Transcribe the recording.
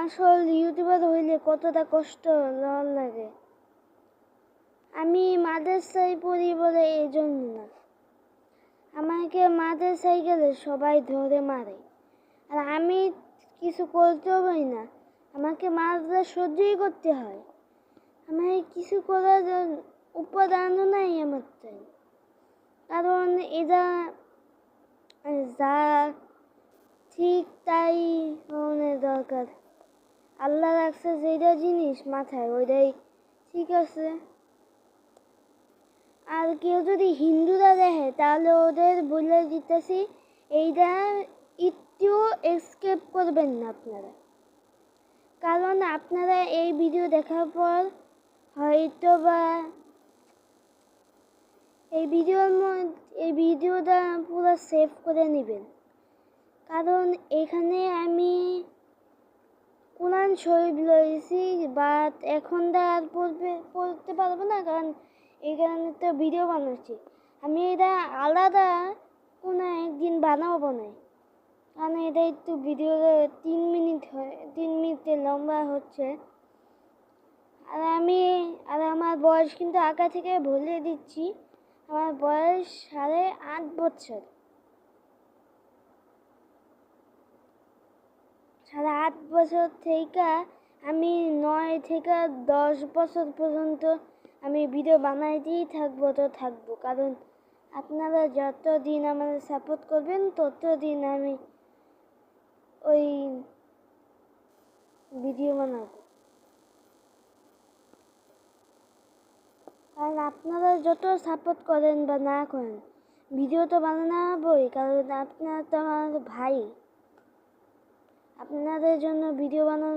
আসল ইউটিউবার হইলে কতটা কষ্ট লাগে। আমি মাদ্রাসায় পড়ি বলে এই জন্য না, আমাকে মাদ্রাসায় গেলে সবাই ধরে মারে, আর আমি কিছু করতেও পারি না, আমাকে মারলে সহ্যই করতে হয়। আমার কিছু করার উপাদানও নাই আমার তাই, কারণ এরা যা ঠিক তাই মনের দরকার। আল্লাহ রাখছে যেটা জিনিস মাথায় ওইটাই ঠিক আছে। আর কেউ যদি হিন্দুরা দেখে তাহলে ওদের বলে দিতেছি এইটা একটু এসকেপ করবেন না আপনারা, কারণ আপনারা এই ভিডিও দেখার পর হয়তো বা এই ভিডিওটা পুরো সেভ করে নেবেন, কারণ এখানে আমি কোরআন শরীফ লইছি, বাট এখন আর পড়তে পারবো না, কারণ এই কারণে তো ভিডিও বানাচ্ছি। আমি এটা আলাদা কোনো একদিন বানাবো না, কারণ এটা একটু ভিডিও 3 মিনিটের লম্বা হচ্ছে। আর আমার বয়স কিন্তু আগে থেকে বলে দিচ্ছি, আমার বয়স 8.5 বছর। 8.5 বছর থেকে আমি 9 থেকে 10 বছর পর্যন্ত আমি ভিডিও বানাইতেই থাকবো, কারণ আপনারা যতদিন আমাদের সাপোর্ট করবেন ততদিন আমি ওই ভিডিও বানাবো। কারণ আপনারা যত সাপোর্ট করেন বা না করেন, ভিডিও তো বানাবোই, কারণ আপনারা তো আমার ভাই। আপনাদের জন্য ভিডিও বানানো